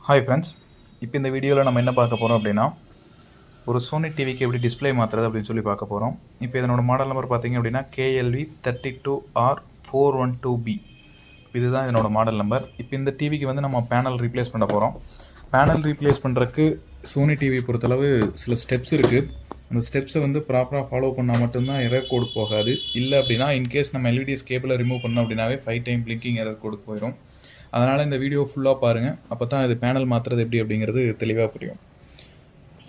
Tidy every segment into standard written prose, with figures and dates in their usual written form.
Hi friends, இப்போ இந்த வீடியோவில் நம்ம என்ன பார்க்க போகிறோம் அப்படின்னா, ஒரு சோனி டிவிக்கு எப்படி டிஸ்பிளே மாற்றுறது அப்படின்னு சொல்லி பார்க்க போகிறோம். இப்போ இதனோட மாடல் நம்பர் பார்த்தீங்க அப்படின்னா KLV32R412B. இதுதான் இதனோட மாடல் நம்பர். இப்போ இந்த டிவிக்கு வந்து நம்ம பேனல் ரீப்ளேஸ் பண்ண போகிறோம். பேனல் ரீப்ளேஸ் பண்ணுறதுக்கு சோனி டிவி பொறுத்தளவு சில ஸ்டெப்ஸ் இருக்குது. அந்த ஸ்டெப்ஸை வந்து ப்ராப்பராக ஃபாலோ பண்ணால் மட்டும்தான் எரர் கோடு போகாது. இல்லை அப்படின்னா இன்கேஸ் நம்ம எல்விடிஎஸ் கேபிளை ரிமூவ் பண்ணோம் அப்படின்னாவே 5 டைம் பிளிங்கிங் எரர் கோடு போயிடும். அதனால் இந்த வீடியோ ஃபுல்லாக பாருங்கள். அப்போ தான் இது பேனல் மாற்றுறது எப்படி அப்படிங்கிறது தெளிவாக புரியும்.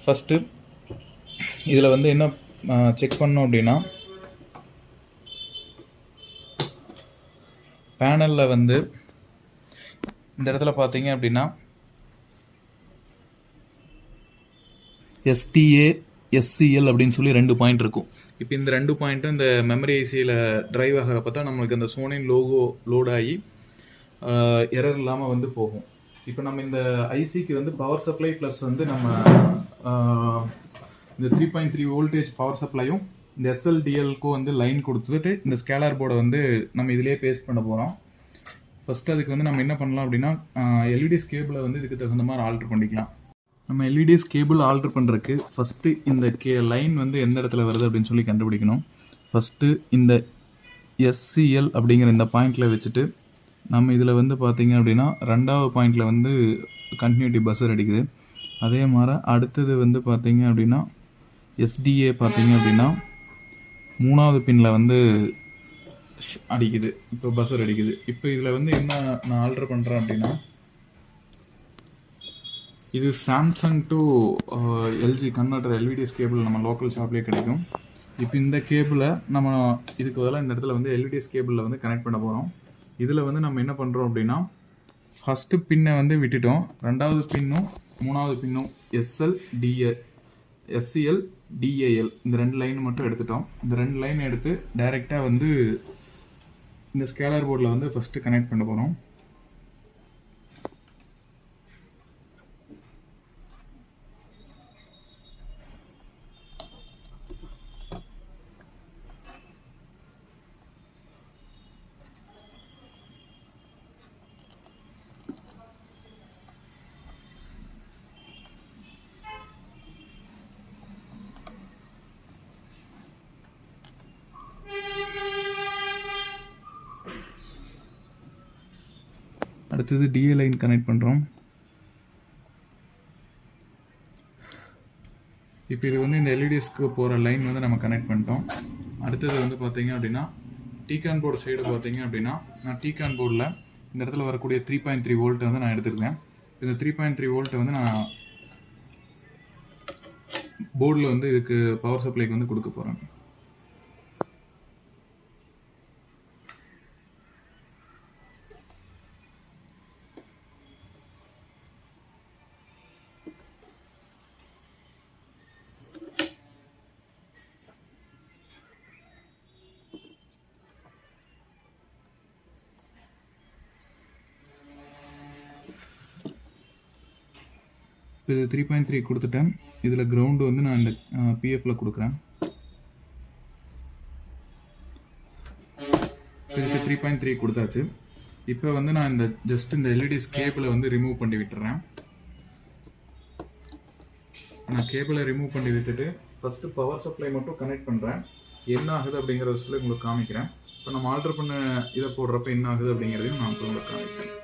ஃபஸ்ட்டு இதில் வந்து என்ன செக் பண்ணோம் அப்படின்னா, பேனலில் வந்து இந்த இடத்துல பார்த்தீங்க அப்படின்னா STA SCL அப்படின்னு சொல்லி 2 பாயிண்ட் இருக்கும். இப்போ இந்த 2 பாயிண்ட்டும் இந்த மெமரி ஐசியில் ட்ரைவ் ஆகிறப்ப தான் நம்மளுக்கு அந்த சோனின் லோகோ லோட் ஆகி எரர் இல்லாமல் வந்து போகும். இப்போ நம்ம இந்த ஐசிக்கு வந்து பவர் சப்ளை ப்ளஸ் வந்து நம்ம இந்த 3.3 வோல்டேஜ் பவர் சப்ளையும் இந்த SLDLக்கும் வந்து லைன் கொடுத்துட்டு இந்த ஸ்கேலர் போர்டை வந்து நம்ம இதிலே பேஸ்ட் பண்ண போகிறோம். ஃபஸ்ட்டு அதுக்கு வந்து நம்ம என்ன பண்ணலாம் அப்படின்னா, எல்விடிஎஸ் கேபிளை வந்து இதுக்கு தகுந்த மாதிரி ஆல்ட்ரு பண்ணிக்கலாம். நம்ம எல்விடிஎஸ் கேபிள் ஆல்ட்ரு பண்ணுறதுக்கு ஃபஸ்ட்டு இந்த லைன் வந்து எந்த இடத்துல வருது அப்படின்னு சொல்லி கண்டுபிடிக்கணும். ஃபஸ்ட்டு இந்த SCL அப்படிங்கிற இந்த பாயிண்டில் வச்சுட்டு நம்ம இதில் வந்து பார்த்திங்க அப்படின்னா 2வது பாயிண்டில் வந்து கண்டினியூட்டி பஸ்ஸர் அடிக்குது. அதே மாதிரி அடுத்தது வந்து பார்த்திங்க அப்படின்னா SDA பார்த்திங்க அப்படின்னா 3வது பின்னில் வந்து அடிக்குது, இப்போ பஸ்ஸர் அடிக்குது. இப்போ இதில் வந்து என்ன நான் ஆல்ட்ரு பண்ணுறேன் அப்படின்னா, இது Samsung to LG converter LVDS cable நம்ம லோக்கல் ஷாப்லேயே கிடைக்கும். இப்போ இந்த கேபிளை நம்ம இதுக்கு பதிலாக இந்த இடத்துல வந்து எல்விடிஎஸ் கேபிளில் வந்து கனெக்ட் பண்ண போகிறோம். இதில் வந்து நம்ம என்ன பண்ணுறோம் அப்படின்னா, ஃபஸ்ட்டு பின்னை வந்து விட்டுட்டோம், 2வது பின்னும் 3வது பின்னும் SCL DAL இந்த 2 லைன் மட்டும் எடுத்துட்டோம். இந்த 2 லைன் எடுத்து டைரெக்டாக வந்து இந்த ஸ்கேலர் போர்டில் வந்து ஃபஸ்ட்டு கனெக்ட் பண்ண போகிறோம். அடுத்தது DA லைன் கனெக்ட் பண்ணுறோம். இப்போ இது வந்து இந்த எல்இடிஎஸ்க்கு போகிற லைன் வந்து நம்ம கனெக்ட் பண்ணிட்டோம். அடுத்தது வந்து பார்த்தீங்க அப்படின்னா டீகான் போர்டு சைடு பார்த்தீங்க அப்படின்னா, நான் டீகான் போர்டில் இந்த இடத்துல வரக்கூடிய 3.3 வோல்ட் வந்து நான் எடுத்துருக்கேன். இந்த 3.3 வோல்ட்டை வந்து நான் போர்டில் வந்து இதுக்கு பவர் சப்ளைக்கு வந்து கொடுக்க போகிறேன். இது 3.3 கொடுத்துட்டேன். இதில் கிரவுண்டு வந்து நான் இந்த PFல கொடுக்குறேன். இதுக்கு 3.3 கொடுத்தாச்சு. இப்போ வந்து நான் இந்த ஜஸ்ட் இந்த எல்இடிஎஸ் கேபிளை வந்து ரிமூவ் பண்ணி விட்டுறேன். நான் கேபிளை ரிமூவ் பண்ணி விட்டுட்டு ஃபஸ்ட்டு பவர் சப்ளை மட்டும் கனெக்ட் பண்ணுறேன். என்ன ஆகுது அப்படிங்கிறத சொல்லி உங்களுக்கு காமிக்கிறேன். இப்போ நம்ம ஆல்ட்ரு பண்ண இதை போடுறப்ப என்ன ஆகுது அப்படிங்கிறதையும் நான் உங்களுக்கு காமிக்கிறேன்.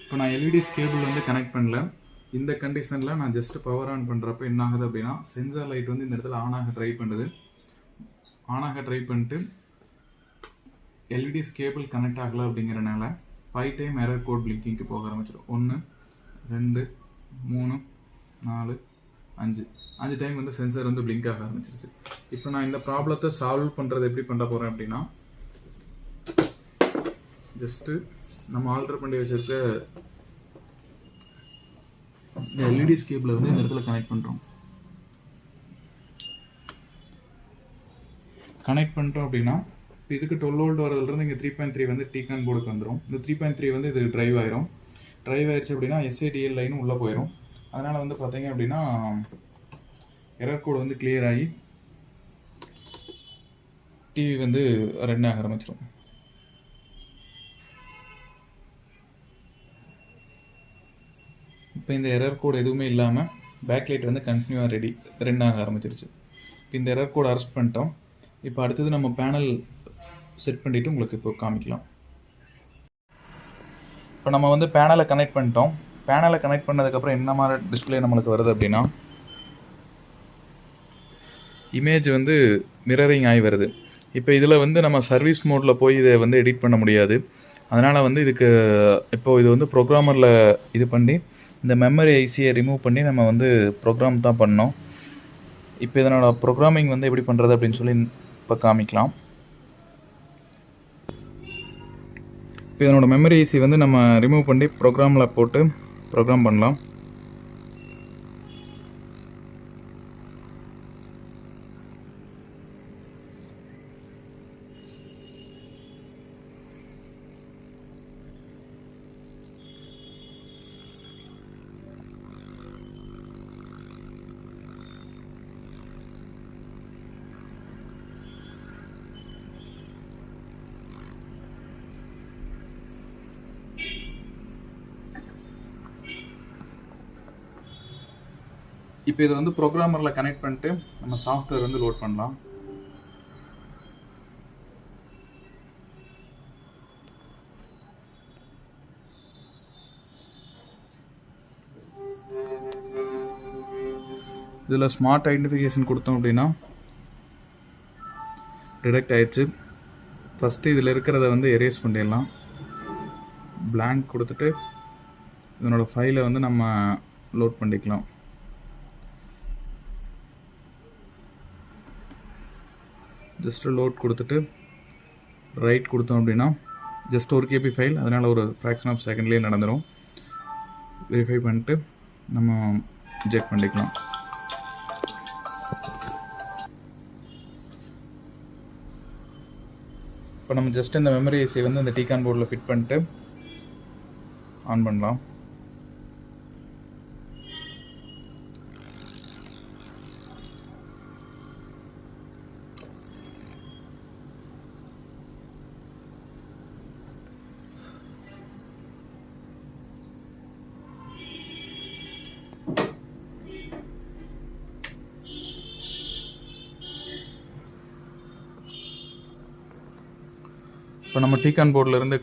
இப்போ நான் எல்இடிஎஸ் கேபிள் வந்து கனெக்ட் பண்ணல. இந்த கண்டிஷனில் நான் ஜஸ்ட் பவர் ஆன் பண்ணுறப்ப என்ன ஆகுது அப்படின்னா, சென்சார் லைட் வந்து இந்த இடத்துல ஆனாக ட்ரை பண்ணுது. ஆனாக ட்ரை பண்ணிட்டு எல்இடிஎஸ் கேபிள் கனெக்ட் ஆகலை அப்படிங்கிறனால 5 டைம் எரர் கோட் பிளிங்கிங்க்கு போக ஆரம்பிச்சிடும். 1 2 3 4 5 டைம் வந்து சென்சார் வந்து பிளிங்க் ஆக ஆரம்பிச்சிருச்சு. இப்போ நான் இந்த ப்ராப்ளத்தை சால்வ் பண்ணுறது எப்படி பண்ண போகிறேன் அப்படின்னா, ஜஸ்ட்டு நம்ம ஆல்ட்ரு பண்ணி வச்சுருக்க இந்த எல்இடிஎஸ் கேபிளை வந்து இந்த இடத்துல கனெக்ட் பண்ணுறோம். கனெக்ட் பண்ணிட்டோம் அப்படின்னா இதுக்கு 12 வோல்ட் வரதுலேருந்து இங்கே 3.3 வந்து டீகான் போர்டுக்கு வந்துடும். இந்த 3.3 வந்து இது ட்ரைவ் ஆயிரும். ட்ரைவ் ஆயிடுச்சு அப்படின்னா SADL லைனும் உள்ளே போயிடும். அதனால் வந்து பார்த்தீங்க அப்படின்னா எரர் கோடு வந்து கிளியர் ஆகி டிவி வந்து ரன் ஆக ஆரம்பிச்சிடும். இப்போ இந்த எரர் கோடு எதுவுமே இல்லாமல் பேக்லைட் வந்து கண்டினியூவாக ரன் ஆக ஆரம்பிச்சிருச்சு. இப்போ இந்த எரர் கோடு அரெஸ்ட் பண்ணிட்டோம். இப்போ அடுத்தது நம்ம பேனல் செட் பண்ணிவிட்டு உங்களுக்கு இப்போ காமிக்கலாம். இப்போ நம்ம வந்து பேனலை கனெக்ட் பண்ணிட்டோம். பேனலை கனெக்ட் பண்ணதுக்கப்புறம் என்ன மாதிரி டிஸ்பிளே நம்மளுக்கு வருது அப்படின்னா இமேஜ் வந்து மிரரிங் ஆகி வருது. இப்போ இதில் வந்து நம்ம சர்வீஸ் மோடில் போய் இதை வந்து எடிட் பண்ண முடியாது. அதனால் வந்து இதுக்கு இப்போது இது வந்து ப்ரோக்ராமரில் இது பண்ணி இந்த மெமரி ஐசியை ரிமூவ் பண்ணி நம்ம வந்து ப்ரோக்ராம் தான் பண்ணோம். இப்போ இதனோட ப்ரோக்ராமிங் வந்து எப்படி பண்ணுறது அப்படின்னு சொல்லி இப்போ காமிக்கலாம். இப்போ இதனோட மெமரி ஐசி வந்து நம்ம ரிமூவ் பண்ணி ப்ரோக்ராமில் போட்டு ப்ரோக்ராம் பண்ணலாம். இப்போ இதை வந்து ப்ரோக்ராமரில் கனெக்ட் பண்ணிட்டு நம்ம சாஃப்ட்வேர் வந்து லோட் பண்ணலாம். இதில் ஸ்மார்ட் ஐடென்டிஃபிகேஷன் கொடுத்தோம் அப்படின்னா டிடெக்ட் ஆயிடுச்சு. ஃபஸ்ட்டு இதில் இருக்கிறத வந்து எரேஸ் பண்ணிடலாம். blank கொடுத்துட்டு இதனோட ஃபைலை வந்து நம்ம லோட் பண்ணிக்கலாம். ஜஸ்ட்டு லோட் கொடுத்துட்டு ரைட் கொடுத்தோம் அப்படின்னா ஜஸ்ட் 1 KB ஃபைல், அதனால் ஒரு ஃப்ராக்ஷன் ஆஃப் செகண்ட்லேயே நடந்துடும். வெரிஃபை பண்ணிட்டு நம்ம ஜெக் பண்ணிக்கலாம். இப்போ நம்ம ஜஸ்ட் இந்த மெமரி ஐசியை வந்து இந்த டிகான் போர்டில் ஃபிட் பண்ணிட்டு ஆன் பண்ணலாம். இப்போ நம்ம டிகான் போர்டிலேருந்து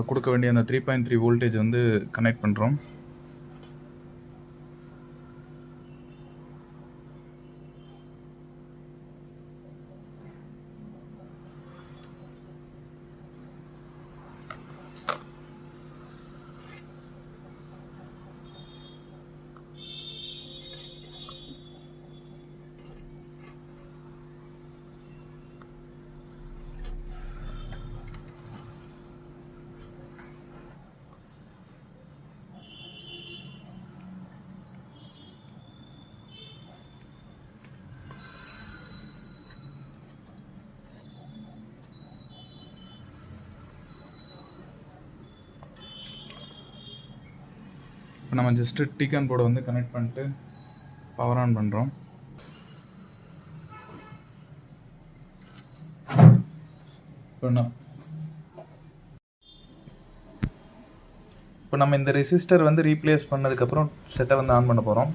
கொடுக்க வேண்டிய அந்த 3.3 வோல்டேஜ் வந்து கனெக்ட் பண்ணுறோம். இப்போ நம்ம ஜஸ்ட்டு டிகான் போர்டை வந்து கனெக்ட் பண்ணிட்டு பவர் ஆன் பண்ணுறோம். இப்போ நம்ம இந்த ரெசிஸ்டர் வந்து ரீப்ளேஸ் பண்ணதுக்கப்புறம் செட்டை வந்து ஆன் பண்ண போகிறோம்.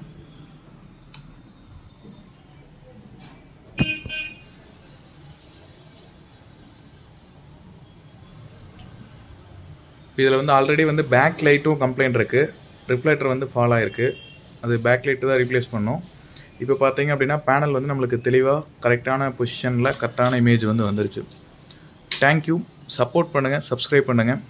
இதில் வந்து ஆல்ரெடி வந்து பேக் லைட்டும் கம்ப்ளைண்ட் இருக்குது. ரிஃப்ளெக்டர் வந்து ஃபால் ஆகிருக்கு. அது பேக் லைட்டு தான் ரீப்ளேஸ் பண்ணோம். இப்போ பார்த்தீங்க அப்படின்னா பேனல் வந்து நம்மளுக்கு தெளிவாக கரெக்டான பொசிஷனில் கரெக்டான இமேஜ் வந்து வந்துருச்சு. தேங்க்யூ. சப்போர்ட் பண்ணுங்கள், சப்ஸ்கிரைப் பண்ணுங்கள்.